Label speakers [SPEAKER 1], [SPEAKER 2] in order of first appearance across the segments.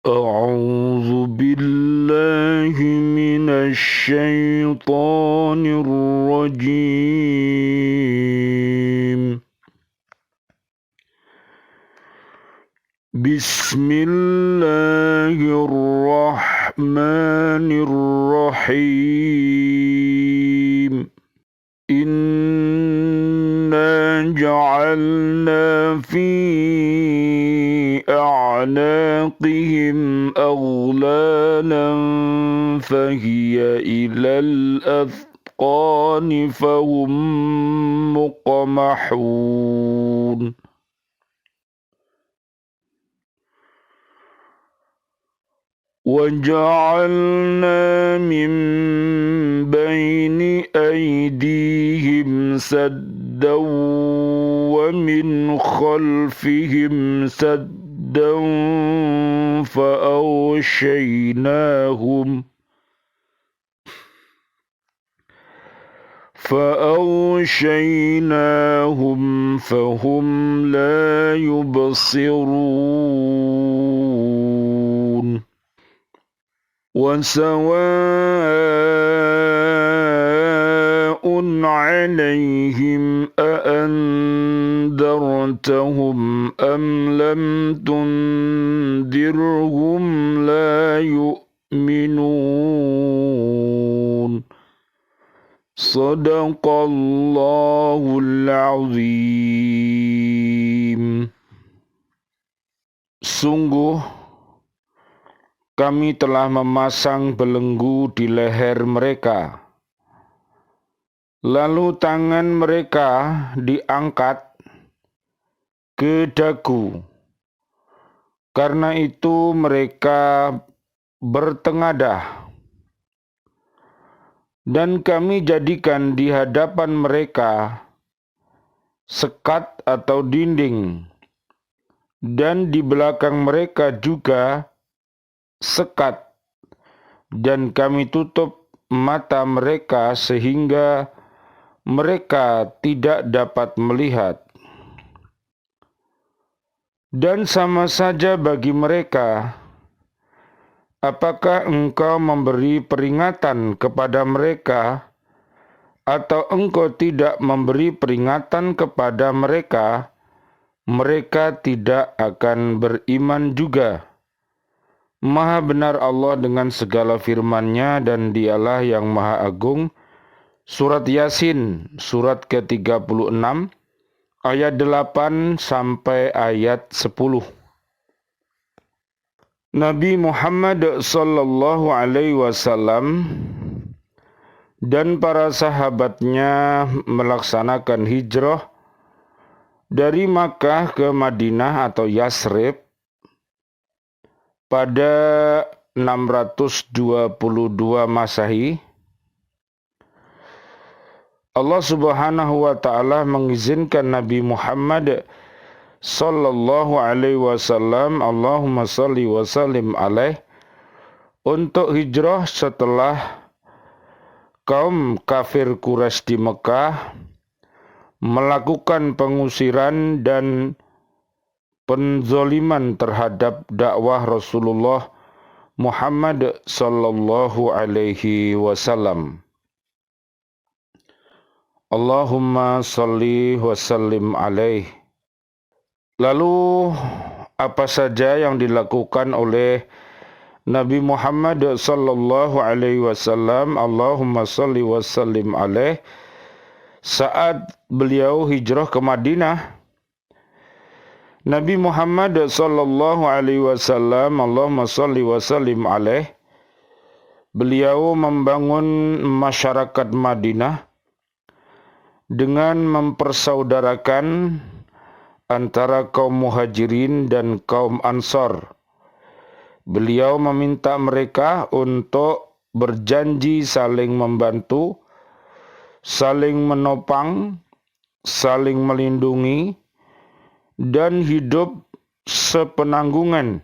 [SPEAKER 1] أعوذ بالله من الشيطان الرجيم. بسم الله الرحمن الرحيم. إنا جعلنا في أعناقهم أغلالا فهي إلى الأذقان فهم مقمحون. وجعلنا من بين أيديهم سدا ومن خلفهم سدا فأغشيناهم فهم لا يبصرون. وسواء عليهم أأنذرتهم أم لم تنذرهم لا يؤمنون. Sadaqallahul azim. Sungguh kami telah memasang belenggu di leher mereka, lalu tangan mereka diangkat ke dagu. Karena itu mereka bertengadah. Dan kami jadikan di hadapan mereka sekat atau dinding, dan di belakang mereka juga sekat, dan kami tutup mata mereka sehingga mereka tidak dapat melihat. Dan sama saja bagi mereka, apakah engkau memberi peringatan kepada mereka, atau engkau tidak memberi peringatan kepada mereka, mereka tidak akan beriman juga. Maha benar Allah dengan segala firman-Nya, dan Dialah yang Maha Agung. Surat Yasin, surat ke-36, ayat 8 sampai ayat 10. Nabi Muhammad sallallahu alaihi wasallam dan para sahabatnya melaksanakan hijrah dari Makkah ke Madinah atau Yasrib pada 622 Masehi. Allah Subhanahu wa taala mengizinkan Nabi Muhammad sallallahu alaihi wasallam, Allahumma salli wa sallim alaih, untuk hijrah setelah kaum kafir Quraisy di Mekah melakukan pengusiran dan penzoliman terhadap dakwah Rasulullah Muhammad sallallahu alaihi wasallam. Allahumma salli wa sallim alaih. Lalu apa saja yang dilakukan oleh Nabi Muhammad sallallahu alaihi wasallam, Allahumma salli wa sallim alaih, saat beliau hijrah ke Madinah? Nabi Muhammad sallallahu alaihi wasallam, Allahumma salli wa sallim alaih, beliau membangun masyarakat Madinah dengan mempersaudarakan antara kaum Muhajirin dan kaum Ansar. Beliau meminta mereka untuk berjanji saling membantu, saling menopang, saling melindungi, dan hidup sepenanggungan.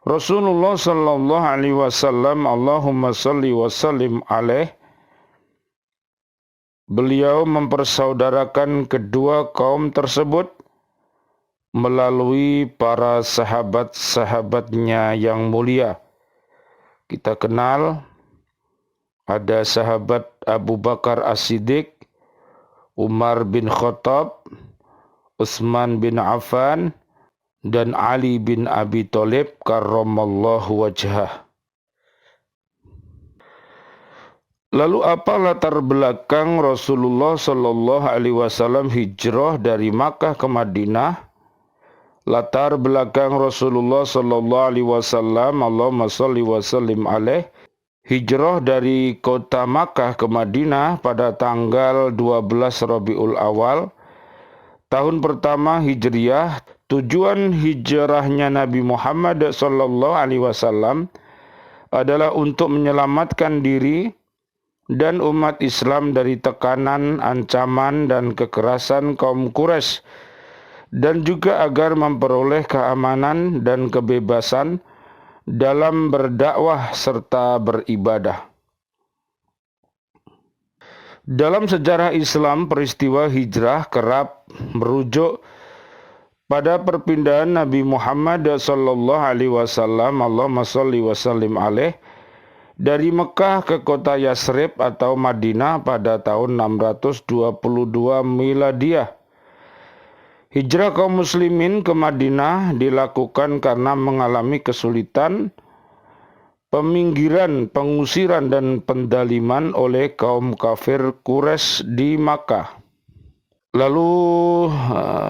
[SPEAKER 1] Rasulullah sallallahu alaihi wasallam, Allahumma salli wa sallim alaih, beliau mempersaudarakan kedua kaum tersebut melalui para sahabat-sahabatnya yang mulia. Kita kenal ada sahabat Abu Bakar As-Siddiq, Umar bin Khattab, Utsman bin Affan, dan Ali bin Abi Thalib karramallahu wajhah. Lalu apa latar belakang Rasulullah Shallallahu Alaihi Wasallam hijrah dari Makkah ke Madinah? Latar belakang Rasulullah Shallallahu Alaihi Wasallam, Allahumma sholli wa sallim alaih, hijrah dari kota Makkah ke Madinah pada tanggal 12 Rabiul Awal, tahun pertama Hijriah. Tujuan hijrahnya Nabi Muhammad Shallallahu Alaihi Wasallam adalah untuk menyelamatkan diri dan umat Islam dari tekanan, ancaman, dan kekerasan kaum Quraisy, dan juga agar memperoleh keamanan dan kebebasan dalam berdakwah serta beribadah. Dalam sejarah Islam, peristiwa hijrah kerap merujuk pada perpindahan Nabi Muhammad sallallahu alaihi wasallam, Allahumma sholli wa sallim alaih, dari Mekah ke kota Yasrib atau Madinah pada tahun 622 Miladiyah. Hijrah kaum muslimin ke Madinah dilakukan karena mengalami kesulitan, peminggiran, pengusiran, dan pendaliman oleh kaum kafir Quraisy di Makkah. Lalu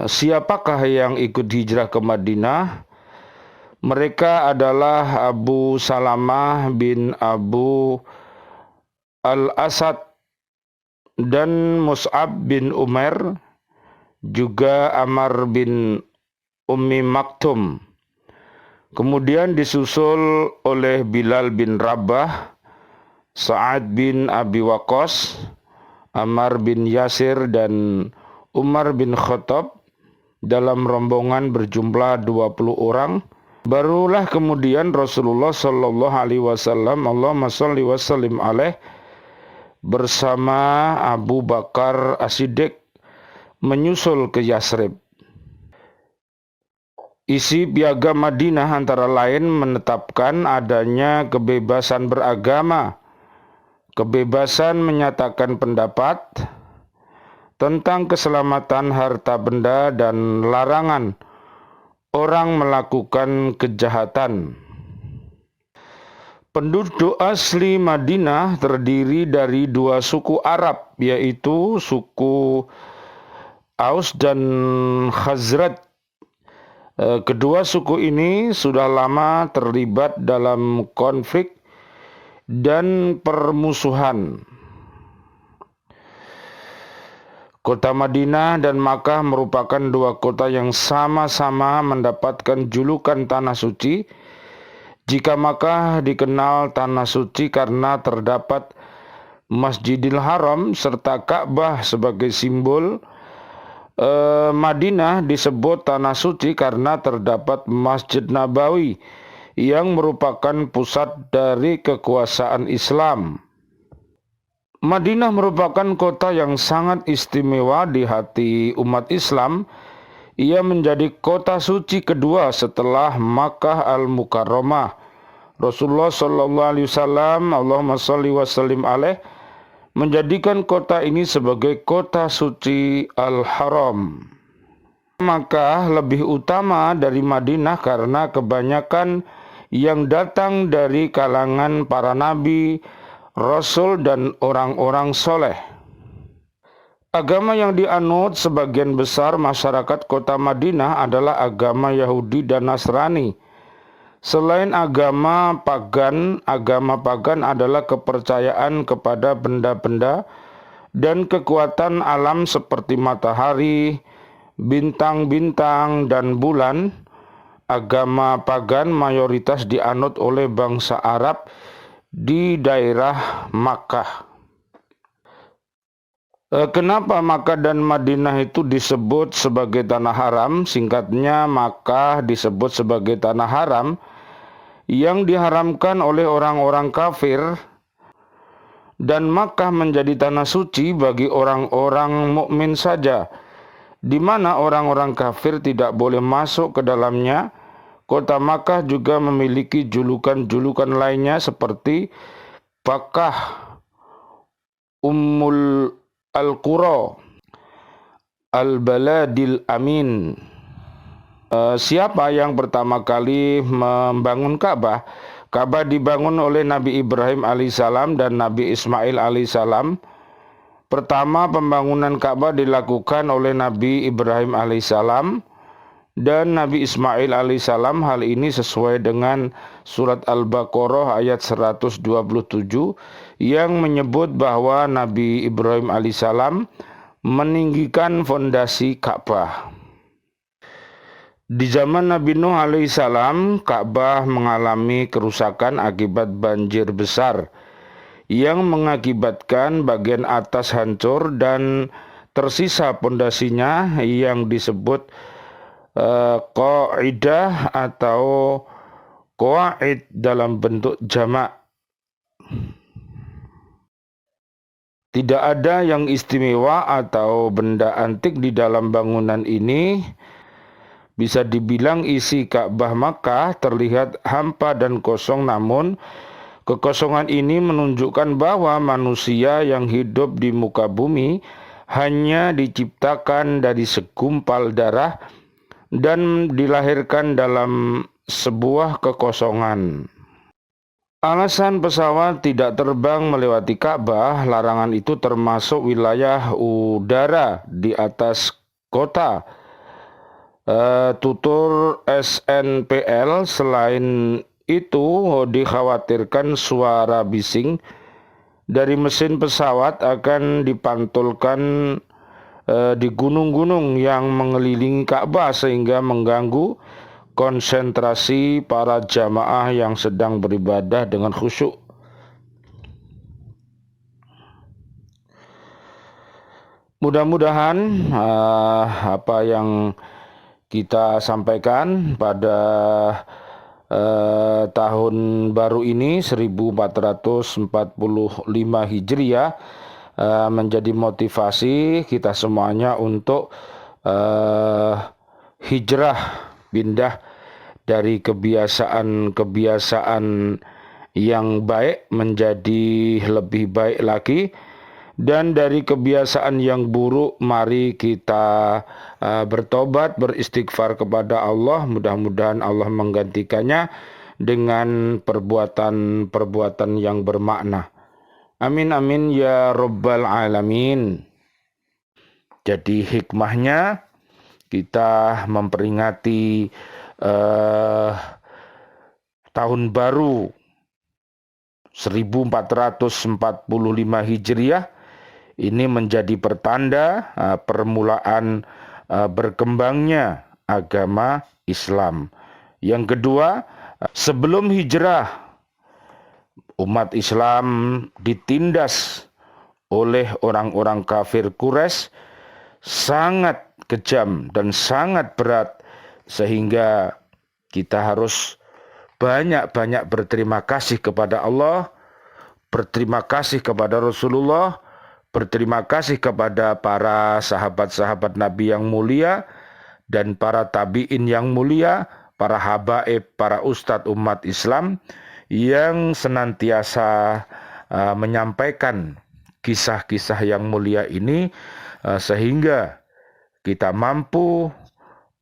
[SPEAKER 1] siapakah yang ikut hijrah ke Madinah? Mereka adalah Abu Salamah bin Abu Al-Asad dan Mus'ab bin Umair, juga Ammar bin Ummi Maktum. Kemudian disusul oleh Bilal bin Rabah, Sa'ad bin Abi Waqqas, Ammar bin Yasir, dan Umar bin Khattab dalam rombongan berjumlah 20 orang. Barulah kemudian Rasulullah Shallallahu Alaihi Wasallam, Allahumma sholli wa sallim alaih, bersama Abu Bakar As-Siddiq menyusul ke Yasrib. Isi piagam Madinah antara lain menetapkan adanya kebebasan beragama, kebebasan menyatakan pendapat, tentang keselamatan harta benda, dan larangan orang melakukan kejahatan. Penduduk asli Madinah terdiri dari dua suku Arab, yaitu suku Aus dan Khazraj. Kedua suku ini sudah lama terlibat dalam konflik dan permusuhan. Kota Madinah dan Makkah merupakan dua kota yang sama-sama mendapatkan julukan Tanah Suci. Jika Makkah dikenal Tanah Suci karena terdapat Masjidil Haram serta Ka'bah sebagai simbol, Madinah disebut Tanah Suci karena terdapat Masjid Nabawi yang merupakan pusat dari kekuasaan Islam. Madinah merupakan kota yang sangat istimewa di hati umat Islam. Ia menjadi kota suci kedua setelah Makkah Al-Mukarramah. Rasulullah Shallallahu Alaihi Wasallam, Allahumma sholli wa sallim alaih, menjadikan kota ini sebagai kota suci Al-Haram. Makkah lebih utama dari Madinah karena kebanyakan yang datang dari kalangan para nabi, rasul, dan orang-orang soleh. Agama yang dianut sebagian besar masyarakat kota Madinah adalah agama Yahudi dan Nasrani. Selain agama pagan adalah kepercayaan kepada benda-benda dan kekuatan alam seperti matahari, bintang-bintang, dan bulan. Agama pagan mayoritas dianut oleh bangsa Arab di daerah Makkah. Kenapa Makkah dan Madinah itu disebut sebagai tanah haram? Singkatnya, Makkah disebut sebagai tanah haram yang diharamkan oleh orang-orang kafir, dan Makkah menjadi tanah suci bagi orang-orang mukmin saja. di mana orang-orang kafir tidak boleh masuk ke dalamnya. Kota Makkah juga memiliki julukan-julukan lainnya seperti Bakkah, Ummul Al-Qura, Al-Baladil Amin. Siapa yang pertama kali membangun Ka'bah? Ka'bah dibangun oleh Nabi Ibrahim alaihissalam dan Nabi Ismail alaihissalam. Pertama, pembangunan Ka'bah dilakukan oleh Nabi Ibrahim alaihissalam dan Nabi Ismail alaihissalam. Hal ini sesuai dengan surat Al-Baqarah ayat 127 yang menyebut bahwa Nabi Ibrahim alaihissalam meninggikan fondasi Ka'bah. Di zaman Nabi Nuh alaihissalam, Ka'bah mengalami kerusakan akibat banjir besar yang mengakibatkan bagian atas hancur dan tersisa pondasinya yang disebut qaidah atau qaid dalam bentuk jamak. Tidak ada yang istimewa atau benda antik di dalam bangunan ini. Bisa dibilang isi Ka'bah Makkah terlihat hampa dan kosong, namun kekosongan ini menunjukkan bahwa manusia yang hidup di muka bumi hanya diciptakan dari segumpal darah dan dilahirkan dalam sebuah kekosongan. Alasan pesawat tidak terbang melewati Ka'bah, larangan itu termasuk wilayah udara di atas kota. Tutur SNPL. Selain itu dikhawatirkan suara bising dari mesin pesawat akan dipantulkan di gunung-gunung yang mengelilingi Ka'bah sehingga mengganggu konsentrasi para jamaah yang sedang beribadah dengan khusyuk. Mudah-mudahan apa yang kita sampaikan pada tahun baru ini 1445 Hijriah menjadi motivasi kita semuanya untuk hijrah, pindah dari kebiasaan-kebiasaan yang baik menjadi lebih baik lagi, dan dari kebiasaan yang buruk mari kita bertobat, beristighfar kepada Allah. Mudah-mudahan Allah menggantikannya dengan perbuatan-perbuatan yang bermakna. Amin amin ya rabbal alamin. Jadi hikmahnya kita memperingati tahun baru 1445 Hijriah ini menjadi pertanda permulaan berkembangnya agama Islam. Yang kedua, sebelum hijrah umat Islam ditindas oleh orang-orang kafir Quraisy sangat kejam dan sangat berat, sehingga kita harus banyak-banyak berterima kasih kepada Allah, berterima kasih kepada Rasulullah, berterima kasih kepada para sahabat-sahabat Nabi yang mulia dan para tabi'in yang mulia, para habaib, para ustadz umat Islam yang senantiasa menyampaikan kisah-kisah yang mulia ini, sehingga kita mampu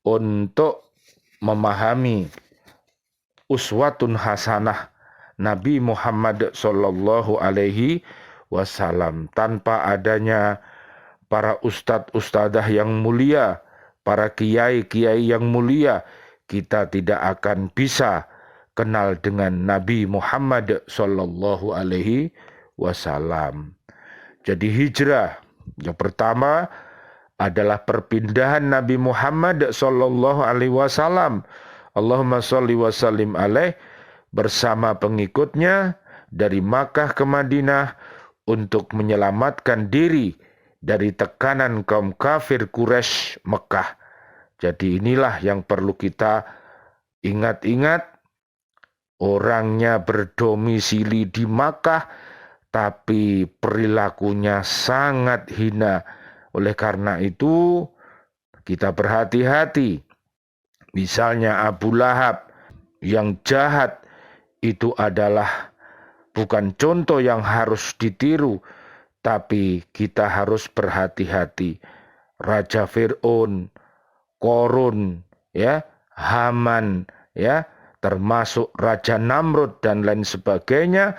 [SPEAKER 1] untuk memahami uswatun hasanah Nabi Muhammad sallallahu alaihi wasallam. Tanpa adanya para ustadz-ustadzah yang mulia, para kiai-kiai yang mulia, kita tidak akan bisa kenal dengan Nabi Muhammad sallallahu alaihi wasallam. Jadi hijrah yang pertama adalah perpindahan Nabi Muhammad sallallahu alaihi wasallam. Allahumma sholli wa sallim alaih, bersama pengikutnya dari Makkah ke Madinah untuk menyelamatkan diri dari tekanan kaum kafir Quraisy Mekah. Jadi inilah yang perlu kita ingat-ingat. Orangnya berdomisili di Makkah, tapi perilakunya sangat hina. Oleh karena itu, kita berhati-hati. Misalnya Abu Lahab yang jahat, itu adalah bukan contoh yang harus ditiru, tapi kita harus berhati-hati. Raja Fir'aun, Korun, ya, Haman, ya, termasuk Raja Namrud dan lain sebagainya,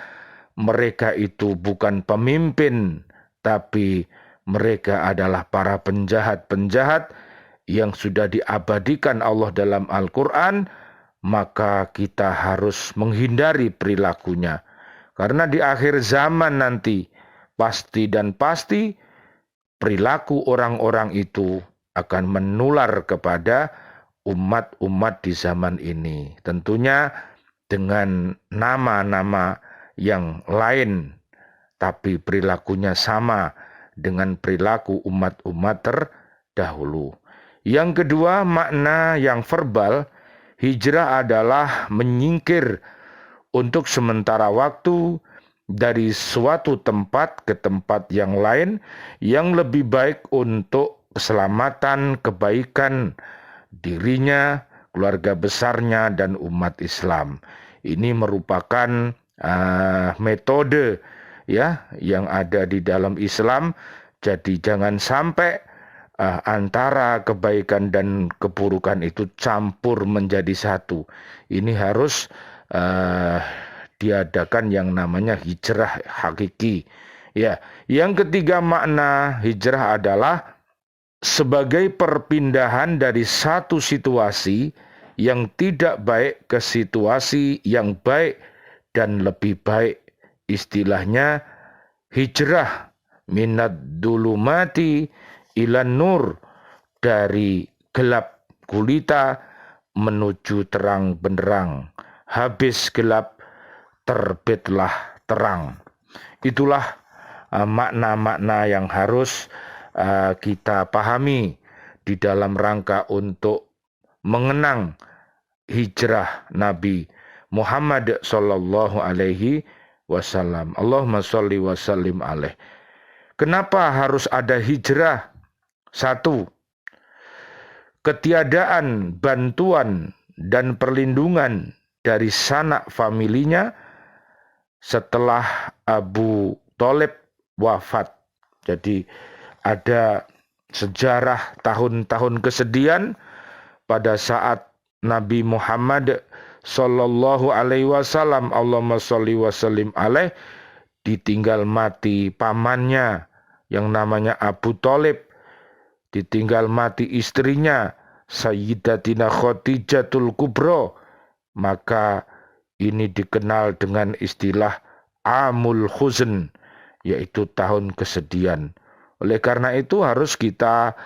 [SPEAKER 1] mereka itu bukan pemimpin, tapi mereka adalah para penjahat-penjahat yang sudah diabadikan Allah dalam Al-Quran, maka kita harus menghindari perilakunya. Karena di akhir zaman nanti, pasti dan pasti perilaku orang-orang itu akan menular kepada umat-umat di zaman ini. Tentunya dengan nama-nama yang lain, tapi perilakunya sama dengan perilaku umat-umat terdahulu. Yang kedua, makna yang verbal, hijrah adalah menyingkir untuk sementara waktu dari suatu tempat ke tempat yang lain yang lebih baik untuk keselamatan, kebaikan dirinya, keluarga besarnya, dan umat Islam. Ini merupakan metode ya yang ada di dalam Islam. Jadi jangan sampai antara kebaikan dan keburukan itu campur menjadi satu. Ini harus diadakan yang namanya hijrah hakiki. Ya, yang ketiga makna hijrah adalah sebagai perpindahan dari satu situasi yang tidak baik ke situasi yang baik dan lebih baik. Istilahnya hijrah minad dulumati ilan nur, dari gelap gulita menuju terang benderang. Habis gelap terbitlah terang. Itulah makna-makna yang harus kita pahami di dalam rangka untuk mengenang hijrah Nabi Muhammad sallallahu alaihi wasallam. Allahumma sholli wa sallim alaih. Kenapa harus ada hijrah? Satu, ketiadaan bantuan dan perlindungan dari sanak familinya setelah Abu Thalib wafat. Jadi ada sejarah tahun-tahun kesedihan pada saat Nabi Muhammad sallallahu alaihi wasallam, Allahumma sholli wa sallim alaih, ditinggal mati pamannya yang namanya Abu Thalib, ditinggal mati istrinya Sayyidatina Khadijatul Kubro. Maka ini dikenal dengan istilah Amul Huzn, yaitu tahun kesedihan. Oleh karena itu harus kita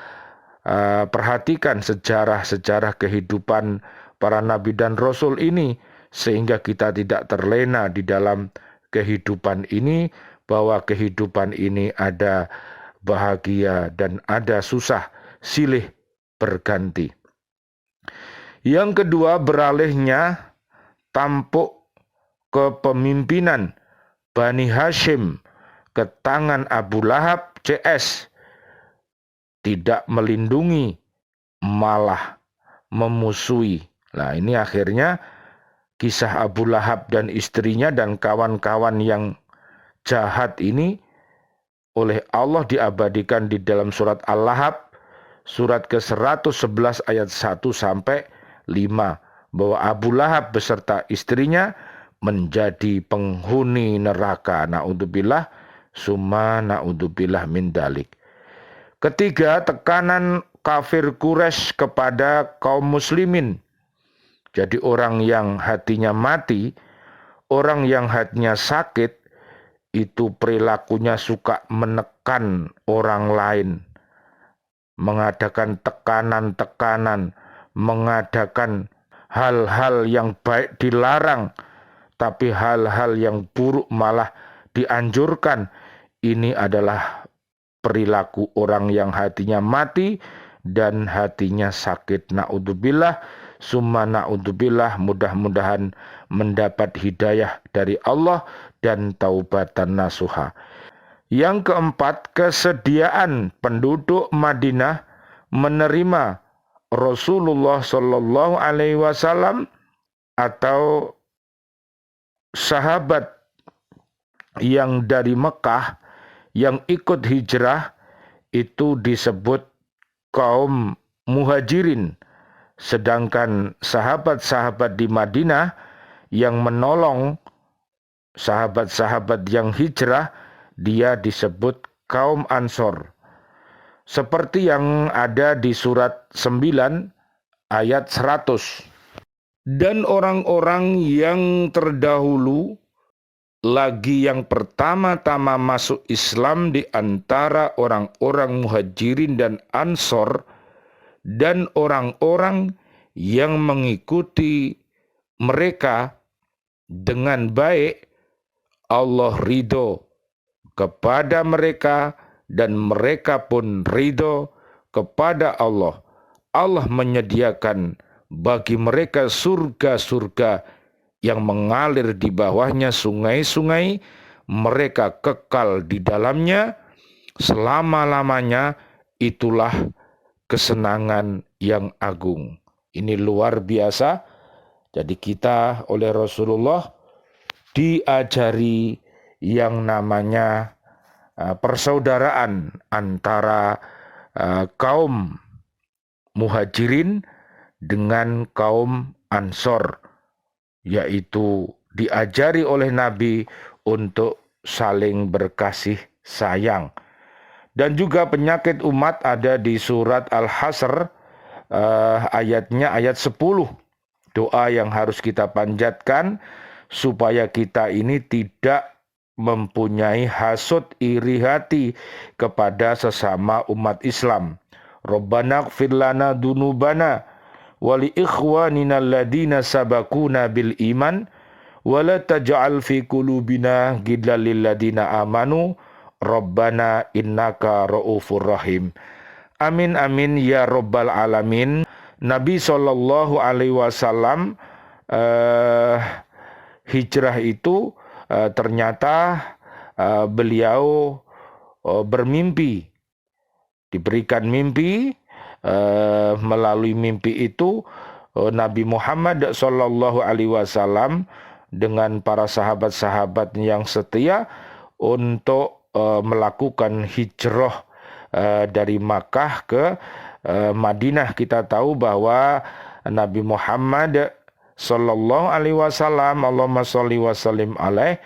[SPEAKER 1] perhatikan sejarah-sejarah kehidupan para nabi dan rasul ini, sehingga kita tidak terlena di dalam kehidupan ini, bahwa kehidupan ini ada bahagia dan ada susah, silih berganti. Yang kedua, beralihnya tampuk kepemimpinan Bani Hashim ke tangan Abu Lahab CS, tidak melindungi, malah memusuhi. Nah, ini akhirnya kisah Abu Lahab dan istrinya dan kawan-kawan yang jahat ini oleh Allah diabadikan di dalam surat Al-Lahab, surat ke-111 ayat 1 sampai 5, bahwa Abu Lahab beserta istrinya menjadi penghuni neraka. Na'udzubillah, summa na'udzubillah min dalik. Ketiga, tekanan kafir Quraisy kepada kaum muslimin. Jadi orang yang hatinya mati, orang yang hatinya sakit, itu perilakunya suka menekan orang lain, mengadakan tekanan-tekanan, mengadakan hal-hal yang baik dilarang, tapi hal-hal yang buruk malah dianjurkan. Ini adalah perilaku orang yang hatinya mati dan hatinya sakit. Na'udzubillah, summa na'udzubillah, mudah-mudahan mendapat hidayah dari Allah dan taubatan nasuha. Yang keempat, kesediaan penduduk Madinah menerima Rasulullah Shallallahu Alaihi Wasallam atau sahabat yang dari Mekah yang ikut hijrah itu disebut kaum muhajirin, sedangkan sahabat-sahabat di Madinah yang menolong sahabat-sahabat yang hijrah dia disebut kaum Ansor. Seperti yang ada di surat 9 ayat 100. Dan orang-orang yang terdahulu lagi yang pertama-tama masuk Islam di antara orang-orang muhajirin dan Ansor dan orang-orang yang mengikuti mereka dengan baik, Allah ridho kepada mereka dan mereka pun ridho kepada Allah. Allah menyediakan bagi mereka surga-surga yang mengalir di bawahnya sungai-sungai, mereka kekal di dalamnya selama-lamanya. Itulah kesenangan yang agung. Ini luar biasa. Jadi kita oleh Rasulullah diajari yang namanya persaudaraan antara kaum muhajirin dengan kaum Ansor, yaitu diajari oleh Nabi untuk saling berkasih sayang. Dan juga penyakit umat ada di surat Al-Hasr, ayatnya ayat 10. Doa yang harus kita panjatkan supaya kita ini tidak mempunyai hasud iri hati kepada sesama umat Islam. Rabbana ighfir lana dunubana wali ikhwanina alladina sabakuna bil iman wala taj'al fi qulubina ghillan lil ladina amanu rabbana innaka raufur rahim. Amin amin ya rabbal alamin. Nabi sallallahu alaihi wasallam hijrah itu ternyata beliau bermimpi, diberikan mimpi. Melalui mimpi itu Nabi Muhammad Sallallahu Alaihi Wasallam dengan para sahabat-sahabat yang setia untuk melakukan hijrah dari Makkah ke Madinah. Kita tahu bahwa Nabi Muhammad Sallallahu Alaihi Wasallam, Allahumma sholli wa sallim alaih,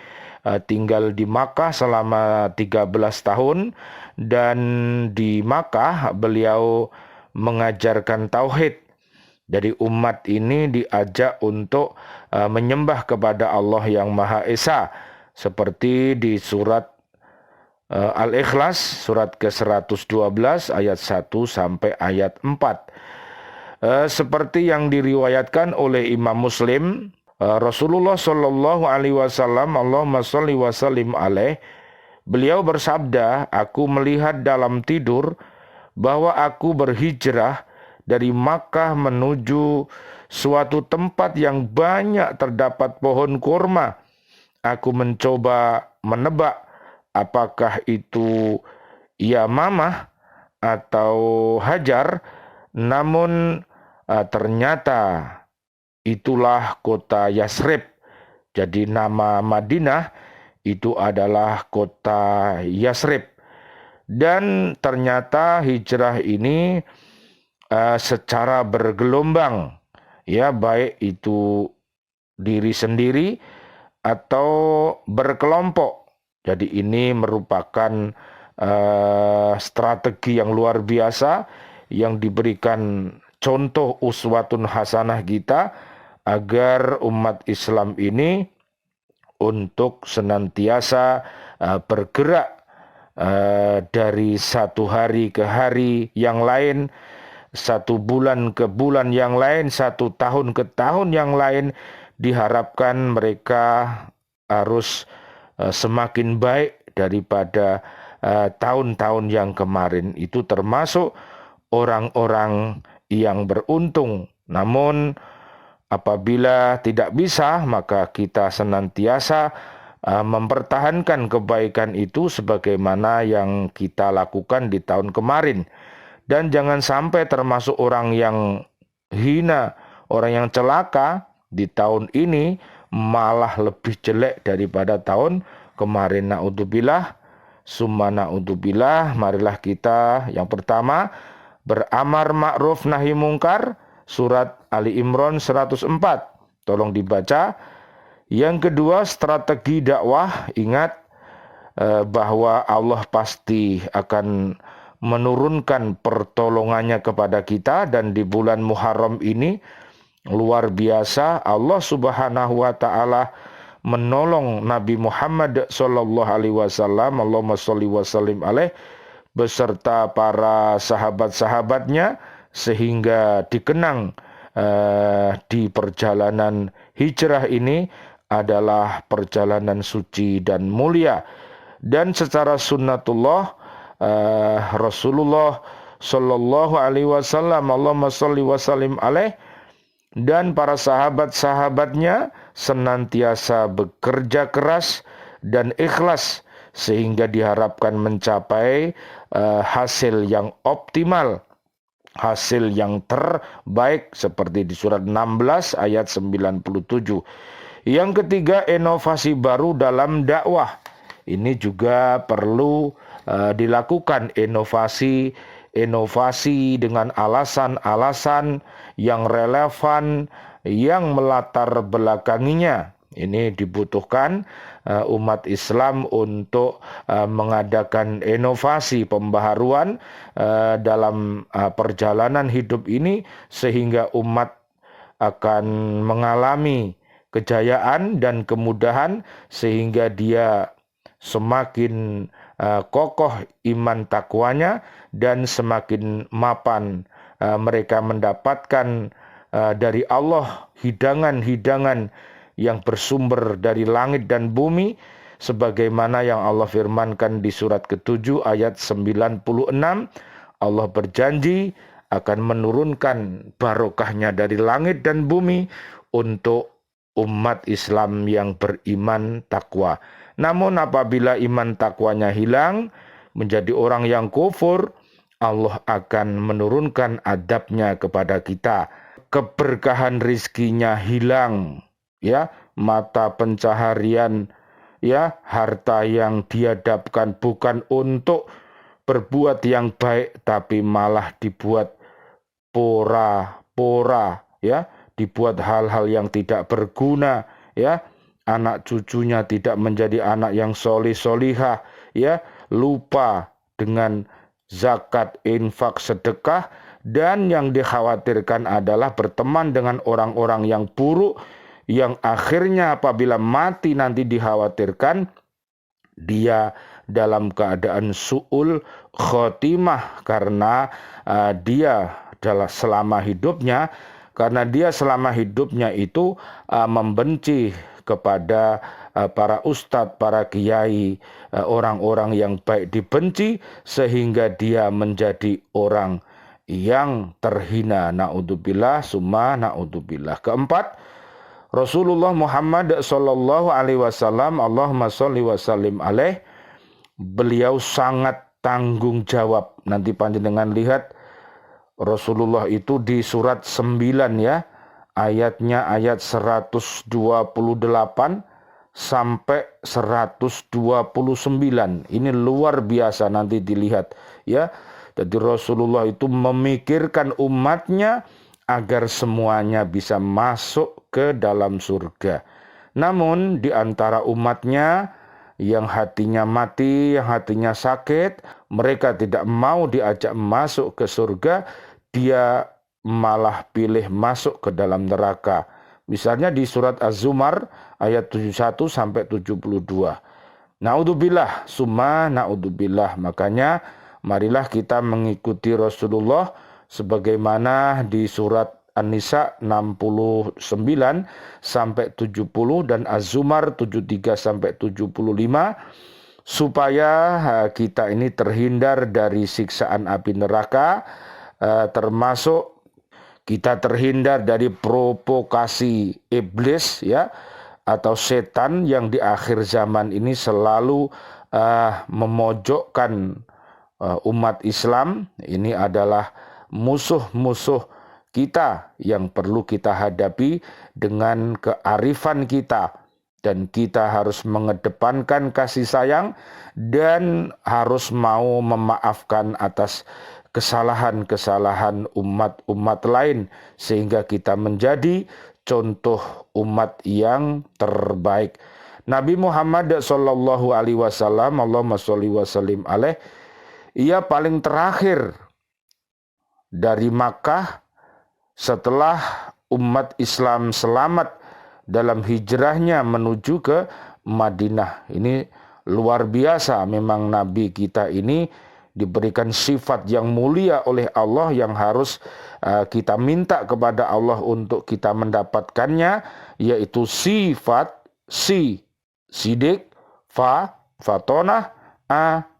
[SPEAKER 1] tinggal di Makkah selama 13 tahun, dan di Makkah beliau mengajarkan tauhid. Jadi umat ini diajak untuk menyembah kepada Allah yang Maha Esa, seperti di surat Al-Ikhlas surat ke-112 ayat 1 sampai ayat 4. Seperti yang diriwayatkan oleh Imam Muslim, Rasulullah Shallallahu Alaihi Wasallam, Allahumma sholli wa sallim alaih, beliau bersabda, aku melihat dalam tidur bahwa aku berhijrah dari Makkah menuju suatu tempat yang banyak terdapat pohon kurma. Aku mencoba menebak apakah itu Yamamah atau Hajar, namun ternyata itulah kota Yasrib. Jadi nama Madinah itu adalah kota Yasrib. Dan ternyata hijrah ini secara bergelombang, ya, baik itu diri sendiri atau berkelompok. Jadi ini merupakan strategi yang luar biasa yang diberikan contoh uswatun hasanah kita agar umat Islam ini untuk senantiasa bergerak dari satu hari ke hari yang lain, satu bulan ke bulan yang lain, satu tahun ke tahun yang lain. Diharapkan mereka harus semakin baik daripada tahun-tahun yang kemarin. Itu termasuk orang-orang yang beruntung. Namun apabila tidak bisa, maka kita senantiasa mempertahankan kebaikan itu sebagaimana yang kita lakukan di tahun kemarin. Dan jangan sampai termasuk orang yang hina, orang yang celaka di tahun ini malah lebih jelek daripada tahun kemarin. Na'udzubillah, summa na'udzubillah. Marilah kita yang pertama beramar ma'ruf nahi mungkar, surat Ali Imran 104. Tolong dibaca. Yang kedua, strategi dakwah. Ingat bahwa Allah pasti akan menurunkan pertolongannya kepada kita, dan di bulan Muharram ini luar biasa Allah Subhanahu wa taala menolong Nabi Muhammad sallallahu alaihi wasallam, Allahumma sholli wa sallim alaih, beserta para sahabat-sahabatnya, sehingga dikenang di perjalanan hijrah ini adalah perjalanan suci dan mulia. Dan secara sunnatullah Rasulullah sallallahu alaihi wasallam, Allahumma sholli wa sallim alaih, dan para sahabat-sahabatnya senantiasa bekerja keras dan ikhlas sehingga diharapkan mencapai hasil yang optimal, hasil yang terbaik, seperti di surat 16 ayat 97. Yang ketiga, inovasi baru dalam dakwah. Ini juga perlu dilakukan, inovasi dengan alasan-alasan yang relevan, yang melatar belakanginya. Ini dibutuhkan umat Islam untuk mengadakan inovasi pembaharuan dalam perjalanan hidup ini, sehingga umat akan mengalami kejayaan dan kemudahan, sehingga dia semakin kokoh iman takwanya dan semakin mapan mereka mendapatkan dari Allah hidangan-hidangan yang bersumber dari langit dan bumi, sebagaimana yang Allah firmankan di surat ke-7 ayat 96. Allah berjanji akan menurunkan barokahnya dari langit dan bumi untuk umat Islam yang beriman takwa. Namun apabila iman takwanya hilang, menjadi orang yang kufur, Allah akan menurunkan adabnya kepada kita. Keberkahan rizkinya hilang, ya, mata pencaharian, ya, harta yang dihadapkan bukan untuk berbuat yang baik, tapi malah dibuat pora-pora, ya, dibuat hal-hal yang tidak berguna, ya. Anak cucunya tidak menjadi anak yang solih-solihah, ya, lupa dengan zakat, infak, sedekah, dan yang dikhawatirkan adalah berteman dengan orang-orang yang buruk, yang akhirnya apabila mati nanti dikhawatirkan dia dalam keadaan su'ul khotimah, karena dia selama hidupnya itu membenci kepada para ustadz, para kiai, orang-orang yang baik dibenci, sehingga dia menjadi orang yang terhina. Na'udzubillah, summa na'udzubillah. Keempat, Rasulullah Muhammad sallallahu alaihi wasallam, Allahumma sholli wa sallim alaih, beliau sangat tanggung jawab. Nanti panjenengan lihat Rasulullah itu di surat 9, ya, ayatnya ayat 128 sampai 129. Ini luar biasa, nanti dilihat, ya. Jadi Rasulullah itu memikirkan umatnya agar semuanya bisa masuk ke dalam surga. Namun di antara umatnya yang hatinya mati, yang hatinya sakit, mereka tidak mau diajak masuk ke surga, dia malah pilih masuk ke dalam neraka. Misalnya di surat Az-Zumar ayat 71 sampai 72. Na'udzubillah, summa na'udzubillah. Makanya marilah kita mengikuti Rasulullah sebagaimana di surat An-Nisa 69 sampai 70 dan Az-Zumar 73 sampai 75, supaya kita ini terhindar dari siksaan api neraka, termasuk kita terhindar dari provokasi iblis, ya, atau setan yang di akhir zaman ini selalu memojokkan umat Islam ini adalah musuh-musuh kita yang perlu kita hadapi dengan kearifan kita, dan kita harus mengedepankan kasih sayang dan harus mau memaafkan atas kesalahan-kesalahan umat-umat lain sehingga kita menjadi contoh umat yang terbaik. Nabi Muhammad sallallahu alaihi wasallam, Allahumma sholli wa sallim alaih, ia paling terakhir dari Makkah setelah umat Islam selamat dalam hijrahnya menuju ke Madinah. Ini luar biasa, memang Nabi kita ini diberikan sifat yang mulia oleh Allah yang harus kita minta kepada Allah untuk kita mendapatkannya, yaitu sifat sidik, fatonah,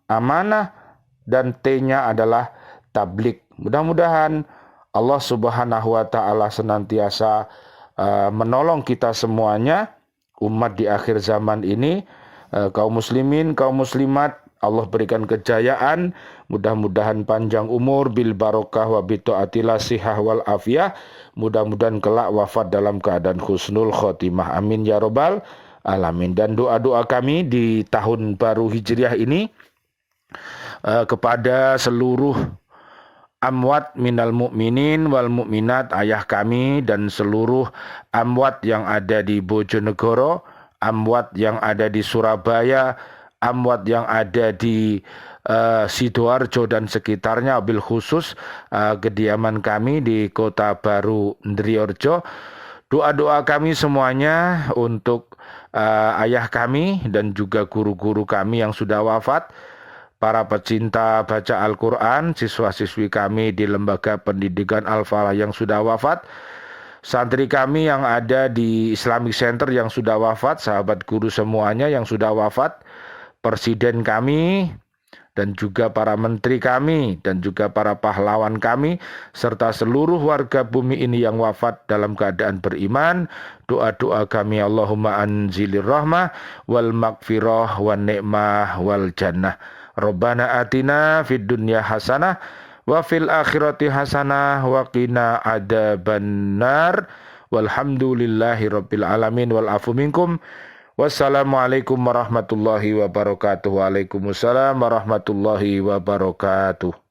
[SPEAKER 1] amanah, dan T-nya adalah tablik. Mudah-mudahan Allah Subhanahu wa taala senantiasa menolong kita semuanya, umat di akhir zaman ini, kaum muslimin, kaum muslimat, Allah berikan kejayaan, mudah-mudahan panjang umur bil barokah wa bi taatillah sihah wal afiyah, mudah-mudahan kelak wafat dalam keadaan husnul khotimah. Amin ya robbal alamin. Dan doa-doa kami di tahun baru Hijriah ini kepada seluruh amwat minal mu'minin wal mu'minat, ayah kami dan seluruh amwat yang ada di Bojonegoro, amwat yang ada di Surabaya, amwat yang ada di Sidoarjo dan sekitarnya, bil khusus kediaman kami di Kota Baru Ndriorjo. Doa-doa kami semuanya untuk ayah kami dan juga guru-guru kami yang sudah wafat, para pecinta baca Al-Quran, siswa-siswi kami di Lembaga Pendidikan Al-Falah yang sudah wafat, santri kami yang ada di Islamic Center yang sudah wafat, sahabat guru semuanya yang sudah wafat, presiden kami, dan juga para menteri kami, dan juga para pahlawan kami, serta seluruh warga bumi ini yang wafat dalam keadaan beriman. Doa-doa kami, Allahumma anzilir rahmah wal maghfirah wan ni'mah wal jannah. Rabbana atina fid dunya hasanah wa fil akhirati hasanah wa qina adzabannar. Walhamdulillahi rabbil alamin wal afu minkum. Wassalamualaikum warahmatullahi wabarakatuh. Waalaikumsalam warahmatullahi wabarakatuh.